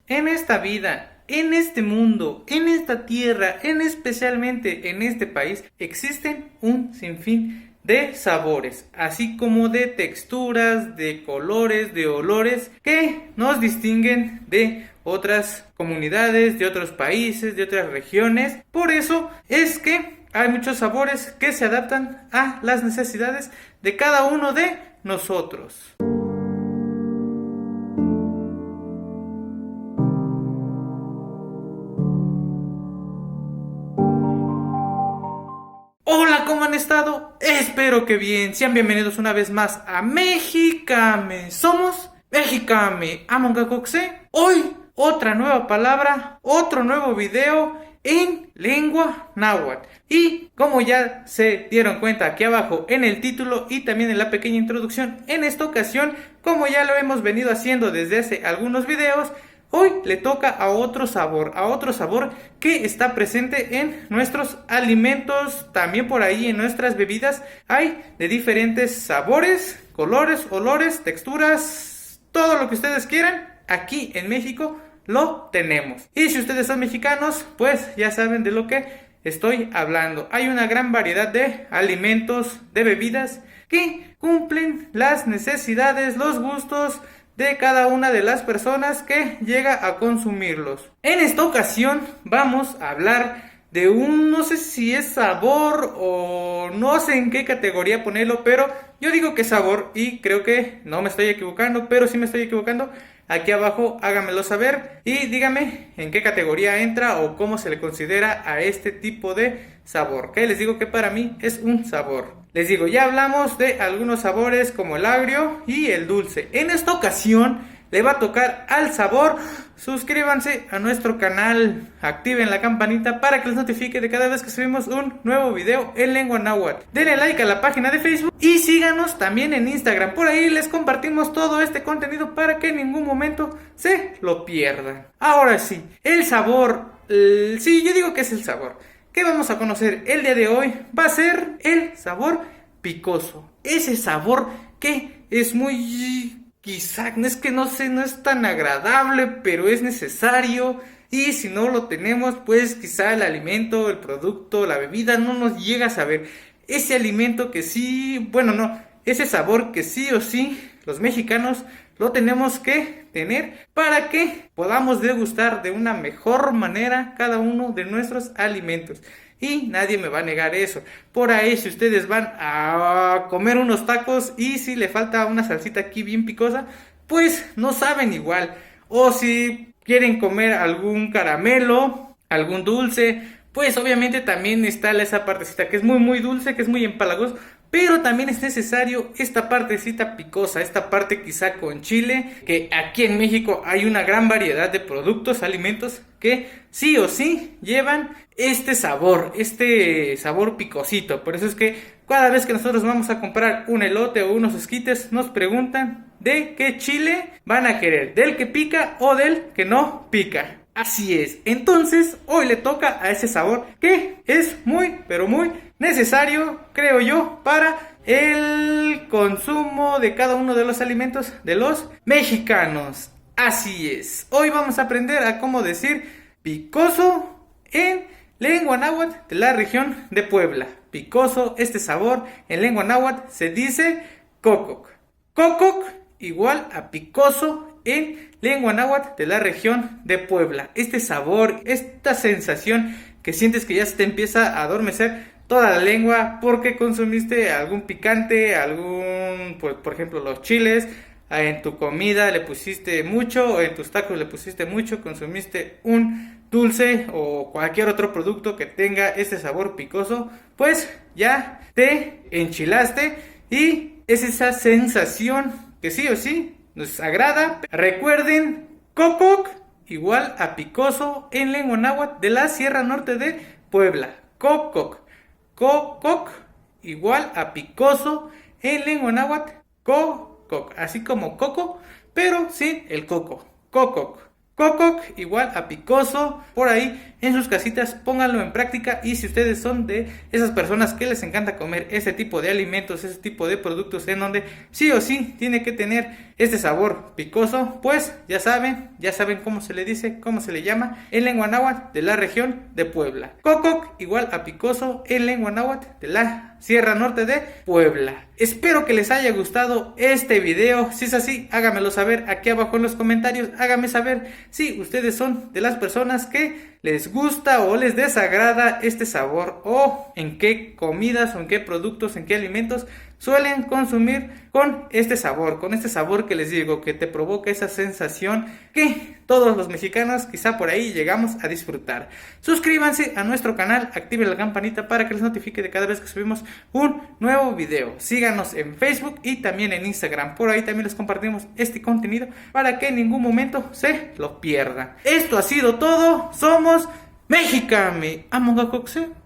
En esta vida, en este mundo, en esta tierra, especialmente en este país, existen un sinfín de sabores, así como de texturas, de colores, de olores que nos distinguen de otras comunidades, de otros países, de otras regiones. Por eso es que hay muchos sabores que se adaptan a las necesidades de cada uno de nosotros. Hola, ¿cómo han estado? Espero que bien. Sean bienvenidos una vez más a Mexicame. Somos Mexicame Amongacoxe. Hoy, otra nueva palabra, otro nuevo video en lengua náhuatl. Y como ya se dieron cuenta aquí abajo en el título y también en la pequeña introducción, en esta ocasión, como ya lo hemos venido haciendo desde hace algunos videos, hoy le toca a otro sabor que está presente en nuestros alimentos, también por ahí en nuestras bebidas. Hay de diferentes sabores, colores, olores, texturas, todo lo que ustedes quieran. Aquí en México lo tenemos. Y si ustedes son mexicanos, pues ya saben de lo que estoy hablando. Hay una gran variedad de alimentos, de bebidas que cumplen las necesidades, los gustos de cada una de las personas que llega a consumirlos. En esta ocasión vamos a hablar de no sé si es sabor o no sé en qué categoría ponerlo, pero yo digo que es sabor y creo que no me estoy equivocando, pero si me estoy equivocando, aquí abajo háganmelo saber y díganme en qué categoría entra o cómo se le considera a este tipo de sabor, que les digo que para mí es un sabor. Les digo, ya hablamos de algunos sabores como el agrio y el dulce. En esta ocasión le va a tocar al sabor. Suscríbanse a nuestro canal, activen la campanita para que les notifique de cada vez que subimos un nuevo video en lengua náhuatl. Denle like a la página de Facebook y síganos también en Instagram. Por ahí les compartimos todo este contenido para que en ningún momento se lo pierdan. Ahora sí, el sabor, sí, yo digo que es el sabor que vamos a conocer el día de hoy va a ser el sabor picoso. Ese sabor que es muy, quizá, es que no sé, no es tan agradable, pero es necesario. Y si no lo tenemos, pues quizá el alimento, el producto, la bebida no nos llega a saber. Ese alimento que sí, bueno, no, ese sabor que sí o sí los mexicanos lo tenemos que tener para que podamos degustar de una mejor manera cada uno de nuestros alimentos. Y nadie me va a negar eso. Por ahí, si ustedes van a comer unos tacos y si le falta una salsita aquí bien picosa, pues no saben igual. O si quieren comer algún caramelo, algún dulce, pues obviamente también está esa partecita que es muy dulce, que es muy empalagoso. Pero también es necesario esta partecita picosa, esta parte quizá con chile, que aquí en México hay una gran variedad de productos, alimentos que sí o sí llevan este sabor picosito. Por eso es que cada vez que nosotros vamos a comprar un elote o unos esquites, nos preguntan de qué chile van a querer, del que pica o del que no pica. Así es, entonces hoy le toca a ese sabor que es muy, pero muy necesario, creo yo, para el consumo de cada uno de los alimentos de los mexicanos. Así es, hoy vamos a aprender a cómo decir picoso en lengua náhuatl de la región de Puebla. Picoso, este sabor en lengua náhuatl se dice cococ. Cococ igual a picoso en lengua náhuatl de la región de Puebla. Este sabor, esta sensación que sientes que ya se te empieza a adormecer toda la lengua porque consumiste algún picante, por ejemplo los chiles, en tu comida le pusiste mucho, o en tus tacos le pusiste mucho, consumiste un dulce o cualquier otro producto que tenga este sabor picoso, pues ya te enchilaste y es esa sensación que sí o sí nos agrada. Recuerden, cococ igual a picoso en lengua náhuatl de la Sierra Norte de Puebla. Cococ. Cococ igual a picoso en lengua náhuatl. Cococ. Así como coco, pero sin el coco. Cococ. Cococ igual a picoso. Por ahí en sus casitas pónganlo en práctica, y si ustedes son de esas personas que les encanta comer este tipo de alimentos, este tipo de productos en donde sí o sí tiene que tener este sabor picoso, pues ya saben cómo se le dice, cómo se le llama en lengua náhuatl de la región de Puebla. Cococ igual a picoso en lengua náhuatl de la Sierra Norte de Puebla. Espero que les haya gustado este video. Si es así, háganmelo saber aquí abajo en los comentarios. Háganme saber si ustedes son de las personas que les gusta o les desagrada este sabor, o en qué comidas o en qué productos, en qué alimentos suelen consumir con este sabor que les digo, que te provoca esa sensación que todos los mexicanos quizá por ahí llegamos a disfrutar. Suscríbanse a nuestro canal, activen la campanita para que les notifique de cada vez que subimos un nuevo video. Síganos en Facebook y también en Instagram, por ahí también les compartimos este contenido para que en ningún momento se lo pierdan. Esto ha sido todo, somos Mexicame. Among Us.